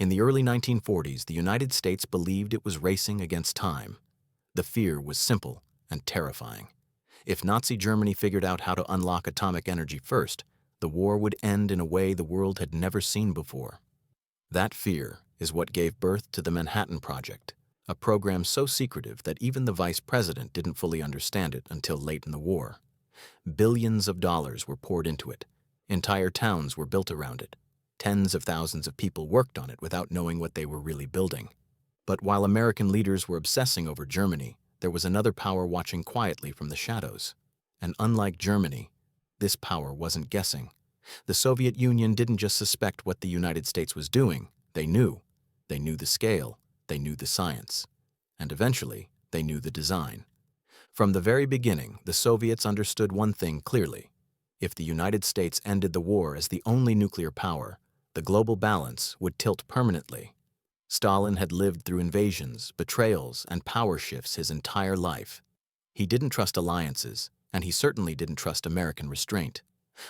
In the early 1940s, the United States believed it was racing against time. The fear was simple and terrifying. If Nazi Germany figured out how to unlock atomic energy first, the war would end in a way the world had never seen before. That fear is what gave birth to the Manhattan Project, a program so secretive that even the vice president didn't fully understand it until late in the war. Billions of dollars were poured into it. Entire towns were built around it. Tens of thousands of people worked on it without knowing what they were really building. But while American leaders were obsessing over Germany, there was another power watching quietly from the shadows. And unlike Germany, this power wasn't guessing. The Soviet Union didn't just suspect what the United States was doing. They knew. They knew the scale. They knew the science. And eventually, they knew the design. From the very beginning, the Soviets understood one thing clearly. If the United States ended the war as the only nuclear power, the global balance would tilt permanently. Stalin had lived through invasions, betrayals, and power shifts his entire life. He didn't trust alliances, and he certainly didn't trust American restraint.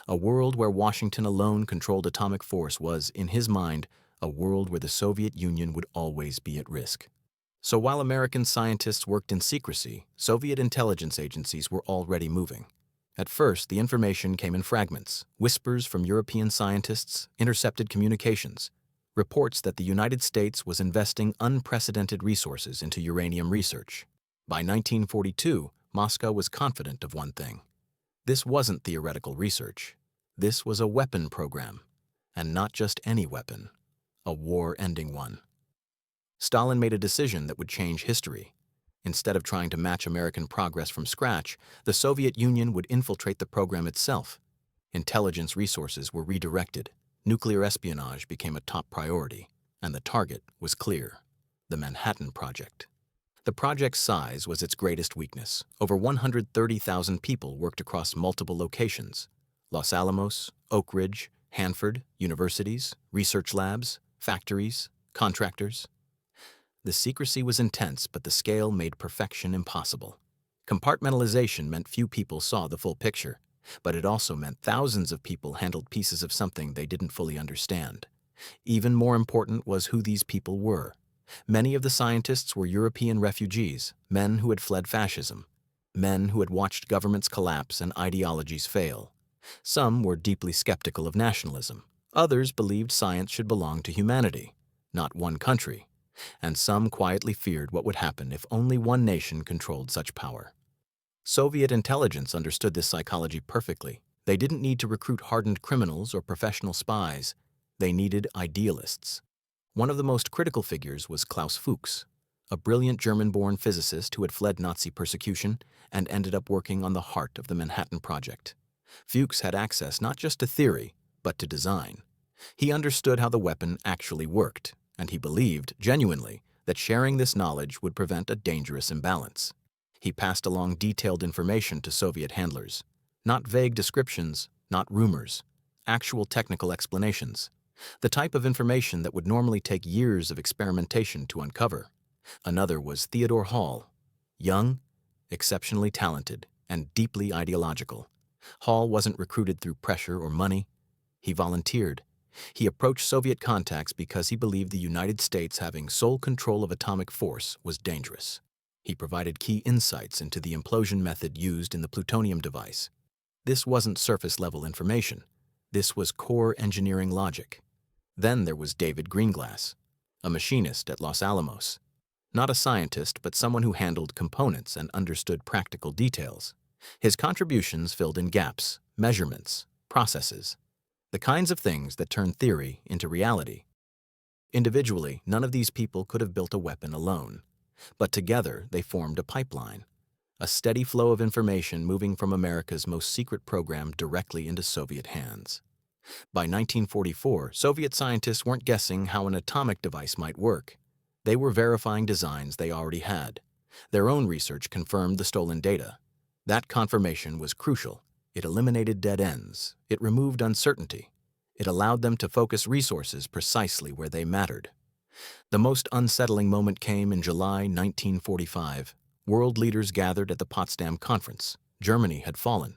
A world where Washington alone controlled atomic force was, in his mind, a world where the Soviet Union would always be at risk. So while American scientists worked in secrecy, Soviet intelligence agencies were already moving. At first, the information came in fragments, whispers from European scientists, intercepted communications, reports that the United States was investing unprecedented resources into uranium research. By 1942, Moscow was confident of one thing. This wasn't theoretical research. This was a weapon program. And not just any weapon. A war-ending one. Stalin made a decision that would change history. Instead of trying to match American progress from scratch, the Soviet Union would infiltrate the program itself. Intelligence resources were redirected. Nuclear espionage became a top priority, and the target was clear: the Manhattan Project. The project's size was its greatest weakness. Over 130,000 people worked across multiple locations: Los Alamos, Oak Ridge, Hanford, universities, research labs, factories, contractors. The secrecy was intense, but the scale made perfection impossible. Compartmentalization meant few people saw the full picture, but it also meant thousands of people handled pieces of something they didn't fully understand. Even more important was who these people were. Many of the scientists were European refugees, men who had fled fascism, men who had watched governments collapse and ideologies fail. Some were deeply skeptical of nationalism. Others believed science should belong to humanity, not one country. And some quietly feared what would happen if only one nation controlled such power. Soviet intelligence understood this psychology perfectly. They didn't need to recruit hardened criminals or professional spies. They needed idealists. One of the most critical figures was Klaus Fuchs, a brilliant German-born physicist who had fled Nazi persecution and ended up working on the heart of the Manhattan Project. Fuchs had access not just to theory, but to design. He understood how the weapon actually worked, and he believed, genuinely, that sharing this knowledge would prevent a dangerous imbalance. He passed along detailed information to Soviet handlers. Not vague descriptions, not rumors. Actual technical explanations. The type of information that would normally take years of experimentation to uncover. Another was Theodore Hall. Young, exceptionally talented, and deeply ideological. Hall wasn't recruited through pressure or money. He volunteered. He approached Soviet contacts because he believed the United States having sole control of atomic force was dangerous. He provided key insights into the implosion method used in the plutonium device. This wasn't surface-level information. This was core engineering logic. Then there was David Greenglass, a machinist at Los Alamos. Not a scientist, but someone who handled components and understood practical details. His contributions filled in gaps, measurements, processes. The kinds of things that turn theory into reality. Individually, none of these people could have built a weapon alone. But together, they formed a pipeline. A steady flow of information moving from America's most secret program directly into Soviet hands. By 1944, Soviet scientists weren't guessing how an atomic device might work. They were verifying designs they already had. Their own research confirmed the stolen data. That confirmation was crucial. It eliminated dead ends. It removed uncertainty. It allowed them to focus resources precisely where they mattered. The most unsettling moment came in July 1945. World leaders gathered at the Potsdam Conference. Germany had fallen.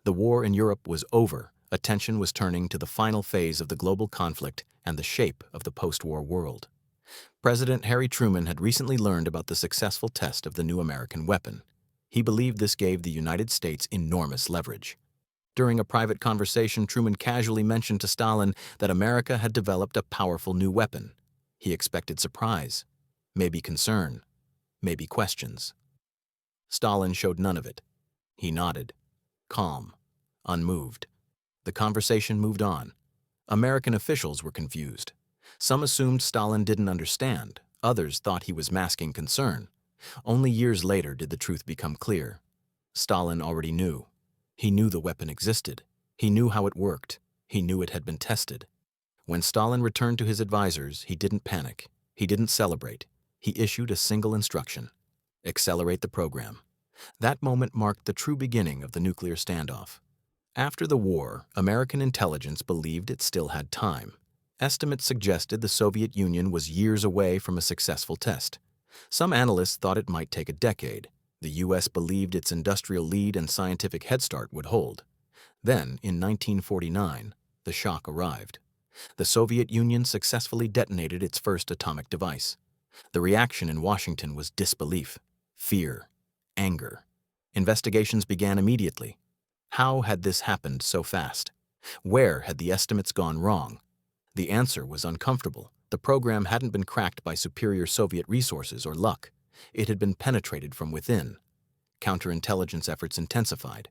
The war in Europe was over. Attention was turning to the final phase of the global conflict: and the shape of the post-war world. President Harry Truman had recently learned about the successful test of the new American weapon. He believed this gave the United States enormous leverage. During a private conversation, Truman casually mentioned to Stalin that America had developed a powerful new weapon. He expected surprise, maybe concern, maybe questions. Stalin showed none of it. He nodded, calm, unmoved. The conversation moved on. American officials were confused. Some assumed Stalin didn't understand. Others thought he was masking concern. Only years later did the truth become clear. Stalin already knew. He knew the weapon existed. He knew how it worked. He knew it had been tested. When Stalin returned to his advisors, he didn't panic. He didn't celebrate. He issued a single instruction: accelerate the program. That moment marked the true beginning of the nuclear standoff. After the war, American intelligence believed it still had time. Estimates suggested the Soviet Union was years away from a successful test. Some analysts thought it might take a decade. The U.S. believed its industrial lead and scientific head start would hold. Then, in 1949, the shock arrived. The Soviet Union successfully detonated its first atomic device. The reaction in Washington was disbelief, fear, anger. Investigations began immediately. How had this happened so fast? Where had the estimates gone wrong? The answer was uncomfortable. The program hadn't been cracked by superior Soviet resources or luck. It had been penetrated from within. Counterintelligence efforts intensified.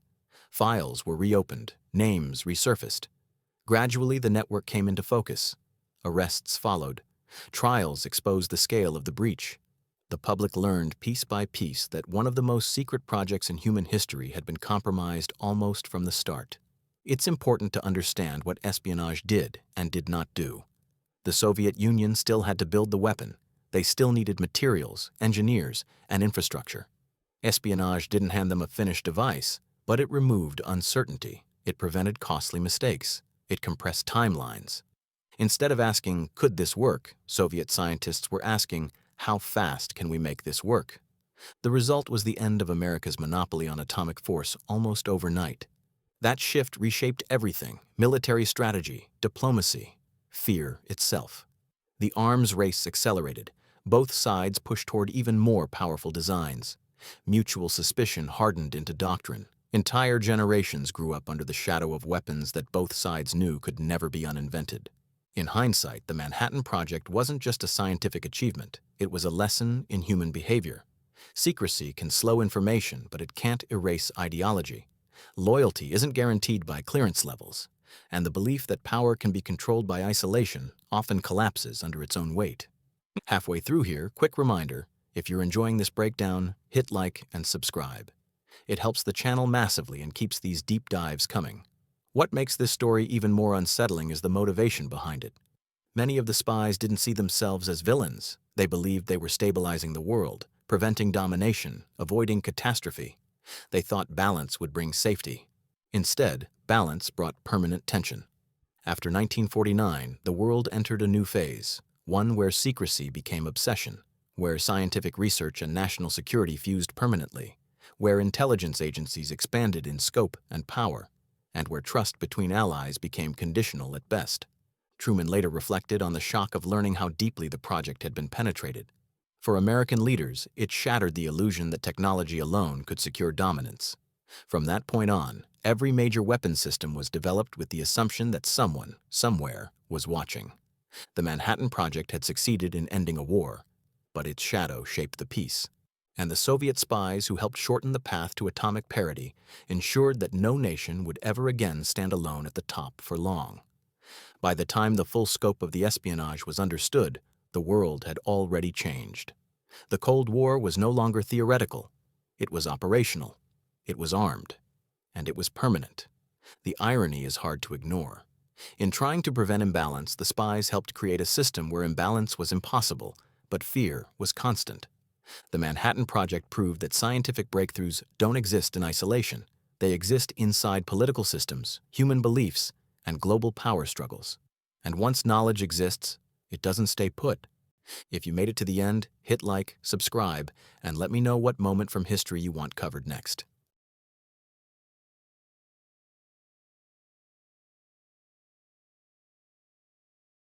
Files were reopened, names resurfaced. Gradually, the network came into focus. Arrests followed. Trials exposed the scale of the breach. The public learned piece by piece that one of the most secret projects in human history had been compromised almost from the start. It's important to understand what espionage did and did not do. The Soviet Union still had to build the weapon. They still needed materials, engineers, and infrastructure. Espionage didn't hand them a finished device, but it removed uncertainty. It prevented costly mistakes. It compressed timelines. Instead of asking, could this work, Soviet scientists were asking, how fast can we make this work? The result was the end of America's monopoly on atomic force almost overnight. That shift reshaped everything: military strategy, diplomacy, fear itself. The arms race accelerated. Both sides pushed toward even more powerful designs. Mutual suspicion hardened into doctrine. Entire generations grew up under the shadow of weapons that both sides knew could never be uninvented. In hindsight, the Manhattan Project wasn't just a scientific achievement. It was a lesson in human behavior. Secrecy can slow information, but it can't erase ideology. Loyalty isn't guaranteed by clearance levels, and the belief that power can be controlled by isolation often collapses under its own weight. Halfway through here, quick reminder, if you're enjoying this breakdown, hit like and subscribe. It helps the channel massively and keeps these deep dives coming. What makes this story even more unsettling is the motivation behind it. Many of the spies didn't see themselves as villains. They believed they were stabilizing the world, preventing domination, avoiding catastrophe. They thought balance would bring safety. Instead, balance brought permanent tension. After 1949, the world entered a new phase, one where secrecy became obsession, where scientific research and national security fused permanently, where intelligence agencies expanded in scope and power, and where trust between allies became conditional at best. Truman later reflected on the shock of learning how deeply the project had been penetrated. For American leaders, it shattered the illusion that technology alone could secure dominance. From that point on, every major weapon system was developed with the assumption that someone, somewhere, was watching. The Manhattan Project had succeeded in ending a war, but its shadow shaped the peace. And the Soviet spies who helped shorten the path to atomic parity ensured that no nation would ever again stand alone at the top for long. By the time the full scope of the espionage was understood, the world had already changed. The Cold War was no longer theoretical. It was operational. It was armed. And it was permanent. The irony is hard to ignore. In trying to prevent imbalance, the spies helped create a system where imbalance was impossible, but fear was constant. The Manhattan Project proved that scientific breakthroughs don't exist in isolation. They exist inside political systems, human beliefs, and global power struggles. And once knowledge exists, it doesn't stay put. If you made it to the end, hit like, subscribe, and let me know what moment from history you want covered next.